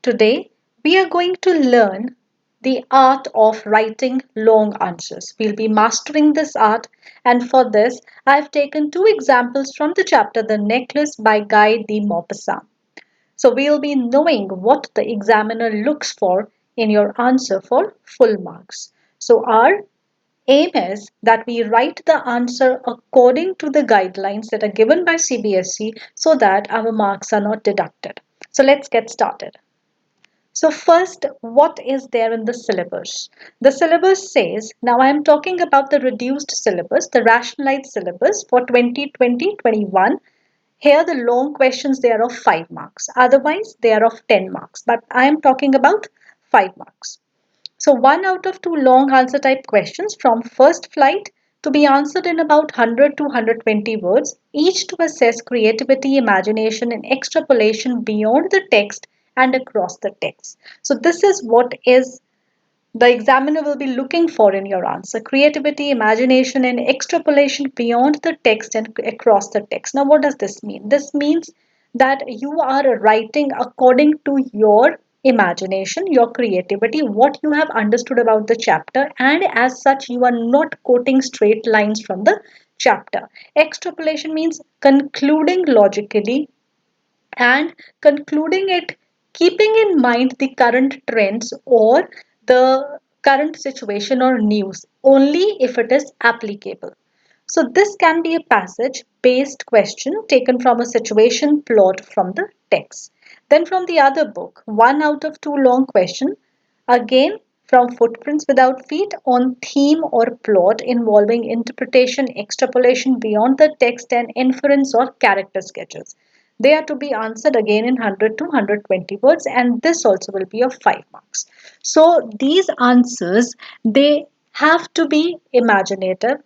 Today, we are going to learn the art of writing long answers. We'll be mastering this art, and for this, I've taken two examples from the chapter The Necklace by Guy de Maupassant. So, we'll be knowing what the examiner looks for in your answer for full marks. So, our aim is that we write the answer according to the guidelines that are given by CBSE so that our marks are not deducted. So, let's get started. So first, what is there in the syllabus? The syllabus says, now I am talking about the reduced syllabus, the rationalized syllabus for 2020-21. Here the long questions, they are of 5 marks. Otherwise, they are of 10 marks. But I am talking about 5 marks. So 1 out of 2 long answer type questions from first flight to be answered in about 100 to 120 words, each to assess creativity, imagination, and extrapolation beyond the text and across the text. So this is what is the examiner will be looking for in your answer: creativity, imagination, and extrapolation beyond the text and across the text. Now, what does this mean? This means that you are writing according to your imagination, your creativity, what you have understood about the chapter, and as such, you are not quoting straight lines from the chapter. Extrapolation means concluding logically and concluding it keeping in mind the current trends or the current situation or news only if it is applicable. So this can be a passage based question taken from a situation plot from the text. Then from the other book, 1 out of 2 long question, again from Footprints Without Feet on theme or plot involving interpretation, extrapolation beyond the text, and inference or character sketches. They are to be answered again in 100 to 120 words, and this also will be of 5 marks. So these answers, they have to be imaginative.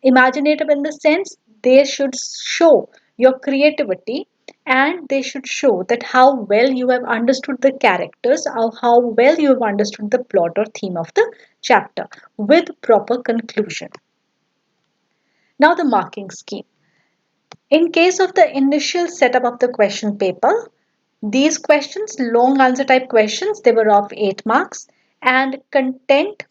Imaginative in the sense they should show your creativity, and they should show that how well you have understood the characters or how well you have understood the plot or theme of the chapter with proper conclusion. Now the marking scheme. In case of the initial setup of the question paper, these questions, long answer type questions, they were of 8 marks, and content,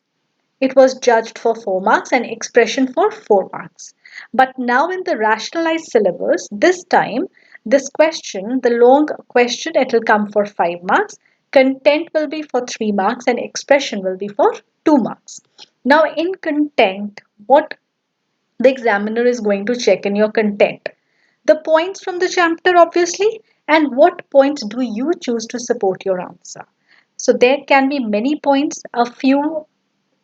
it was judged for 4 marks and expression for 4 marks. But now in the rationalized syllabus, this time, this question, the long question, it will come for 5 marks, content will be for 3 marks, and expression will be for 2 marks. Now in content, what the examiner is going to check in your content: the points from the chapter, obviously, and what points do you choose to support your answer. So there can be many points, a few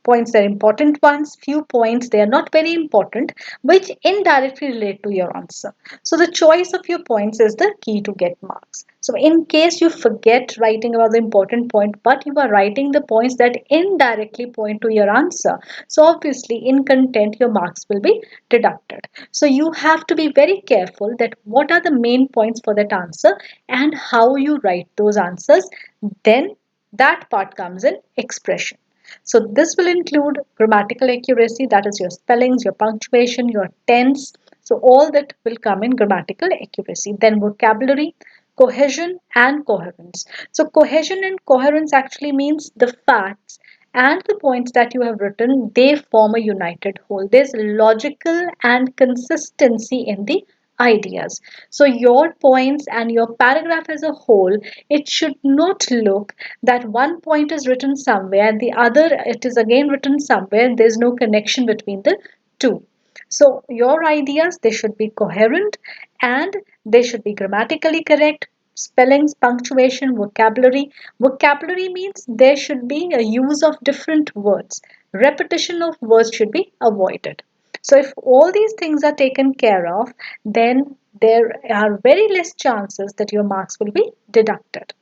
points they're important ones, few points they are not very important, which indirectly relate to your answer. So the choice of your points is the key to get marks. So in case you forget writing about the important point, but you are writing the points that indirectly point to your answer, so obviously in content your marks will be deducted. So you have to be very careful that what are the main points for that answer and how you write those answers. Then that part comes in expression. So this will include grammatical accuracy, that is your spellings, your punctuation, your tense. So all that will come in grammatical accuracy. Then vocabulary, cohesion and coherence. So cohesion and coherence actually means the facts and the points that you have written, they form a united whole. There's logical and consistency in the ideas. So your points and your paragraph as a whole, it should not look that one point is written somewhere and the other it is again written somewhere and there's no connection between the two. So your ideas, they should be coherent and they should be grammatically correct. Spellings, punctuation, vocabulary. Vocabulary means there should be a use of different words. Repetition of words should be avoided. So if all these things are taken care of, then there are very less chances that your marks will be deducted.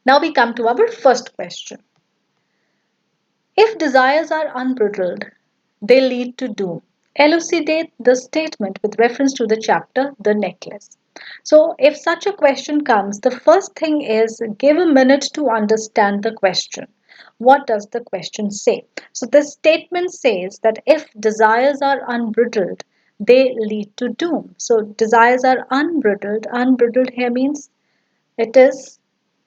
Now we come to our first question. If desires are unbridled, they lead to doom. Elucidate the statement with reference to the chapter The Necklace. So, if such a question comes, the first thing is give a minute to understand the question. What does the question say? So, the statement says that if desires are unbridled, they lead to doom. So, desires are unbridled. Unbridled here means it is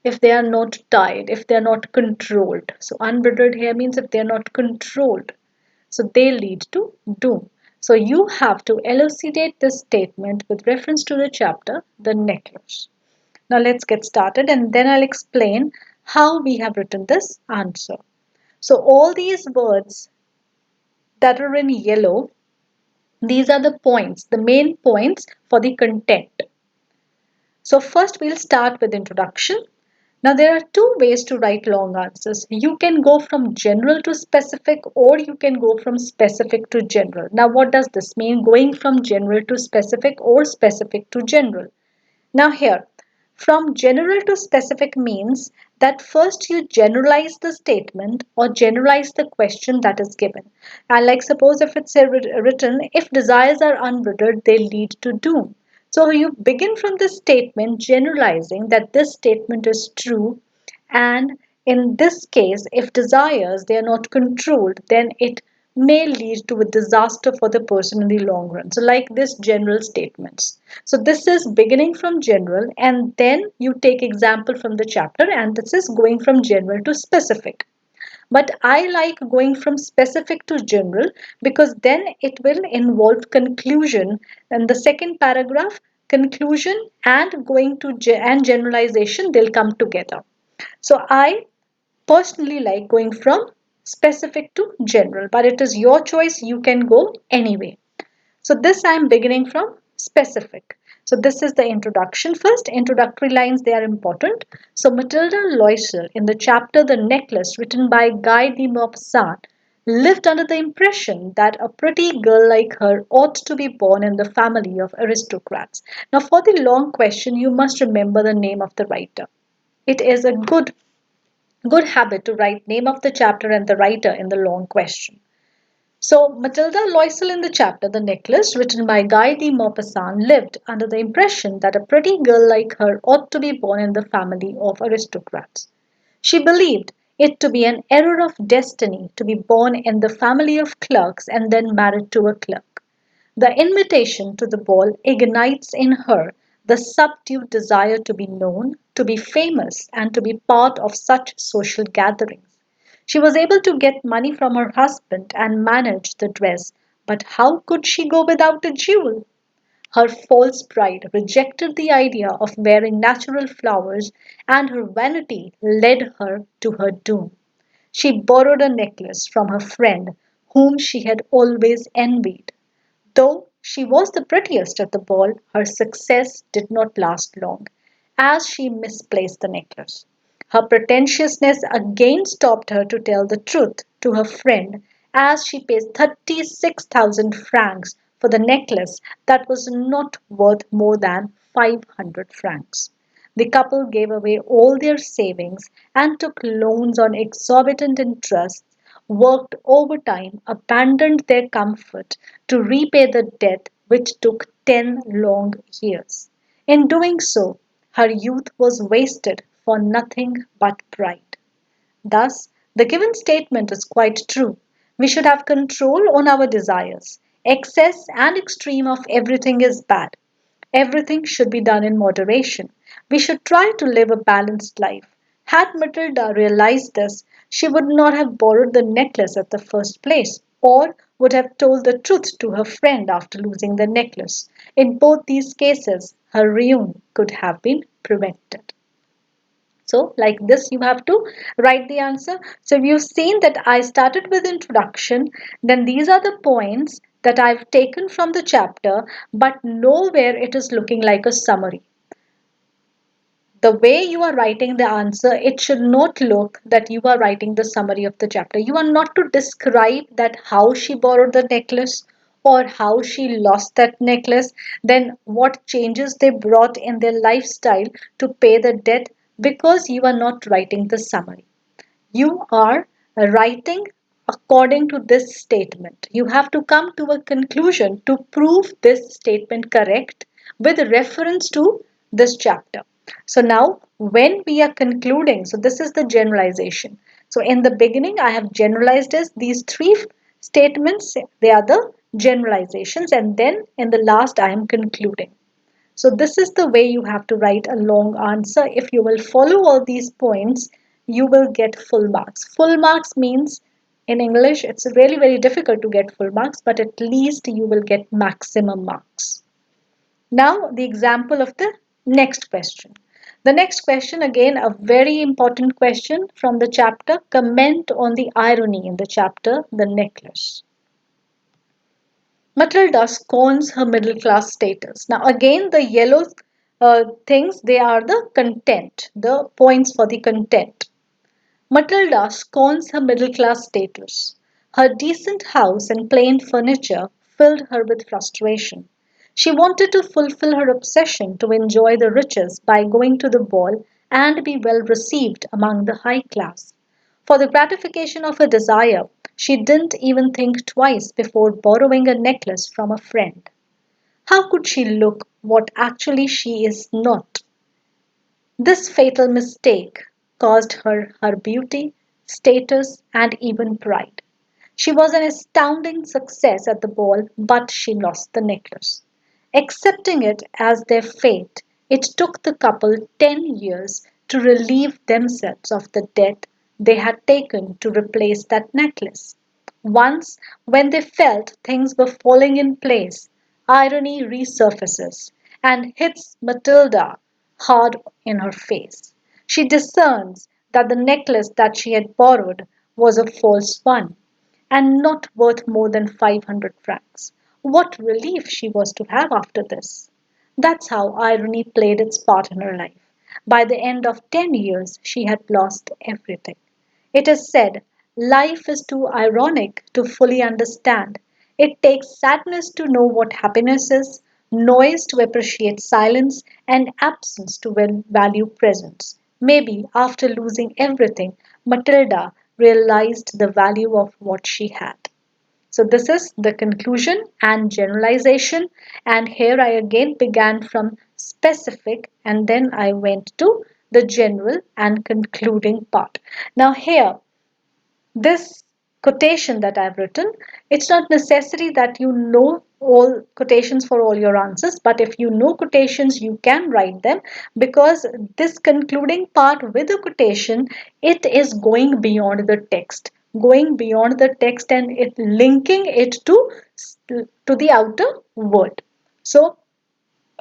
if they are not tied, if they are not controlled. So unbridled here means if they are not controlled. So they lead to doom. So you have to elucidate this statement with reference to the chapter, The Necklace. Now let's get started and then I'll explain how we have written this answer. So all these words that are in yellow, these are the points, the main points for the content. So first we'll start with introduction. Now there are two ways to write long answers. You can go from general to specific or you can go from specific to general. Now what does this mean? Going from general to specific or specific to general. Now here, from general to specific means that first you generalize the statement or generalize the question that is given. And like suppose if it's written, if desires are unbridled, they lead to doom. So you begin from this statement generalizing that this statement is true, and in this case, if desires they are not controlled, then it may lead to a disaster for the person in the long run. So like this general statements. So this is beginning from general and then you take example from the chapter, and this is going from general to specific. But I like going from specific to general because then it will involve conclusion. And the second paragraph, conclusion and going to and generalization, they'll come together. So I personally like going from specific to general, but it is your choice. You can go anyway. So this I am beginning from specific. So this is the introduction. First, introductory lines, they are important. So Matilda Loisel in the chapter The Necklace, written by Guy de Maupassant, lived under the impression that a pretty girl like her ought to be born in the family of aristocrats. Now for the long question, you must remember the name of the writer. It is a good habit to write name of the chapter and the writer in the long question. So, Matilda Loisel in the chapter The Necklace, written by Guy de Maupassant, lived under the impression that a pretty girl like her ought to be born in the family of aristocrats. She believed it to be an error of destiny to be born in the family of clerks and then married to a clerk. The invitation to the ball ignites in her the subdued desire to be known, to be famous, and to be part of such social gatherings. She was able to get money from her husband and manage the dress, but how could she go without a jewel? Her false pride rejected the idea of wearing natural flowers, and her vanity led her to her doom. She borrowed a necklace from her friend, whom she had always envied. Though she was the prettiest at the ball, her success did not last long, as she misplaced the necklace. Her pretentiousness again stopped her to tell the truth to her friend, as she paid 36,000 francs for the necklace that was not worth more than 500 francs. The couple gave away all their savings and took loans on exorbitant interest, worked overtime, abandoned their comfort to repay the debt which took 10 long years. In doing so, her youth was wasted for nothing but pride. Thus, the given statement is quite true. We should have control on our desires. Excess and extreme of everything is bad. Everything should be done in moderation. We should try to live a balanced life. Had Matilda realized this, she would not have borrowed the necklace at the first place, or would have told the truth to her friend after losing the necklace. In both these cases, her ruin could have been prevented. So like this, you have to write the answer. So you've seen that I started with introduction. Then these are the points that I've taken from the chapter, but nowhere it is looking like a summary. The way you are writing the answer, it should not look that you are writing the summary of the chapter. You are not to describe that how she borrowed the necklace or how she lost that necklace, then what changes they brought in their lifestyle to pay the debt, because you are not writing the summary. You are writing according to this statement. You have to come to a conclusion to prove this statement correct with reference to this chapter. So now when we are concluding, so this is the generalization. So in the beginning, I have generalized as these three statements, they are the generalizations, and then in the last, I am concluding. So this is the way you have to write a long answer. If you will follow all these points, you will get full marks. Full marks means in English, it's really very difficult to get full marks, but at least you will get maximum marks. Now, the example of the next question. The next question, again, a very important question from the chapter. Comment on the irony in the chapter, The Necklace. Matilda scorns her middle class status. Now, again, the yellow things, they are the content, the points for the content. Matilda scorns her middle class status. Her decent house and plain furniture filled her with frustration. She wanted to fulfill her obsession to enjoy the riches by going to the ball and be well received among the high class. For the gratification of her desire, she didn't even think twice before borrowing a necklace from a friend. How could she look what actually she is not? This fatal mistake cost her her beauty, status, and even pride. She was an astounding success at the ball, but she lost the necklace. Accepting it as their fate, it took the couple 10 years to relieve themselves of the debt they had taken to replace that necklace. Once, when they felt things were falling in place, irony resurfaces and hits Matilda hard in her face. She discerns that the necklace that she had borrowed was a false one and not worth more than 500 francs. What relief she was to have after this! That's how irony played its part in her life. By the end of 10 years, she had lost everything. It is said, life is too ironic to fully understand. It takes sadness to know what happiness is, noise to appreciate silence, and absence to value presence. Maybe after losing everything, Matilda realized the value of what she had. So, this is the conclusion and generalization. And here I again began from specific and then I went to the general and concluding part. Now, here this quotation that I've written, it's not necessary that you know all quotations for all your answers, but if you know quotations, you can write them because this concluding part with a quotation, it is going beyond the text, going beyond the text and it linking it to the outer word. So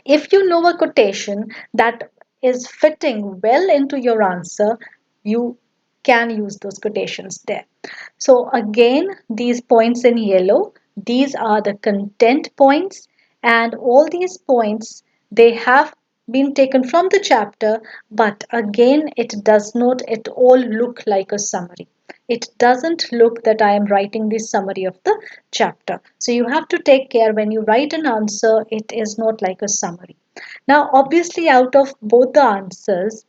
if you know a quotation that is fitting well into your answer, you can use those quotations there. So, again, these points in yellow, these are the content points, and all these points they have been taken from the chapter, but again, it does not at all look like a summary. It doesn't look that I am writing the summary of the chapter. So you have to take care when you write an answer, it is not like a summary. Now, obviously, out of both the answers,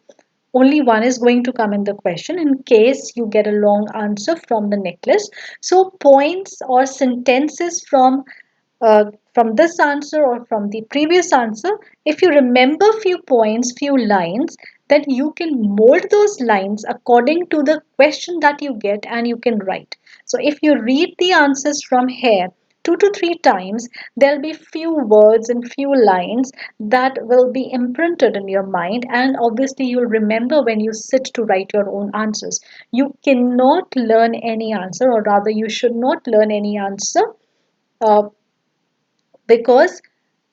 only one is going to come in the question in case you get a long answer from the necklace. So, points or sentences from this answer or from the previous answer, if you remember few points, few lines, then you can mold those lines according to the question that you get and you can write. So if you read the answers from here 2 to 3 times, there'll be few words and few lines that will be imprinted in your mind, and obviously you'll remember when you sit to write your own answers. You cannot learn any answer, or rather you should not learn any answer uh, because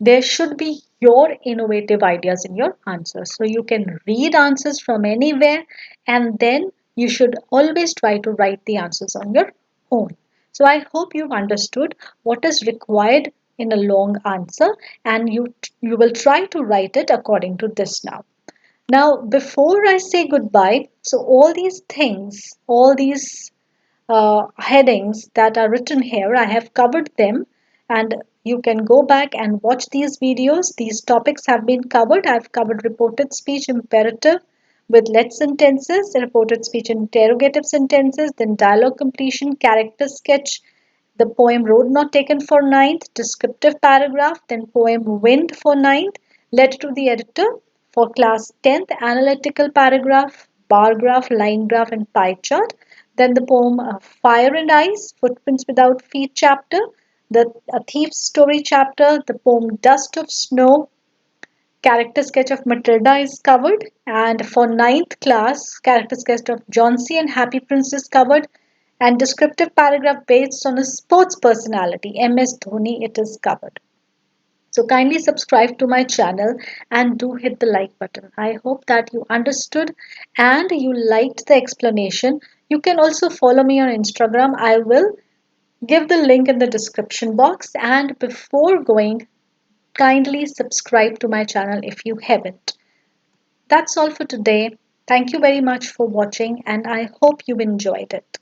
there should be your innovative ideas in your answers. So you can read answers from anywhere and then you should always try to write the answers on your own. So I hope you've understood what is required in a long answer and you will try to write it according to this now. Now, before I say goodbye, so all these things, all these headings that are written here. I have covered them and you can go back and watch these videos. These topics have been covered. I've covered reported speech imperative with let sentences, reported speech interrogative sentences, then dialogue completion, character sketch, the poem Road Not Taken for ninth, descriptive paragraph, then poem Wind for ninth, letter to the editor for class 10th, analytical paragraph, bar graph, line graph, and pie chart. Then the poem Fire and Ice, Footprints Without Feet chapter, the A Thief's Story chapter, the poem Dust of Snow, Character sketch of Matilda is covered, and for ninth class, character sketch of Johnsy and Happy Prince is covered, and descriptive paragraph based on a sports personality, MS Dhoni, it is covered. So kindly subscribe to my channel and do hit the like button. I hope that you understood and you liked the explanation. You can also follow me on Instagram. I will give the link in the description box. And before going, kindly subscribe to my channel if you haven't. That's all for today. Thank you very much for watching, and I hope you enjoyed it.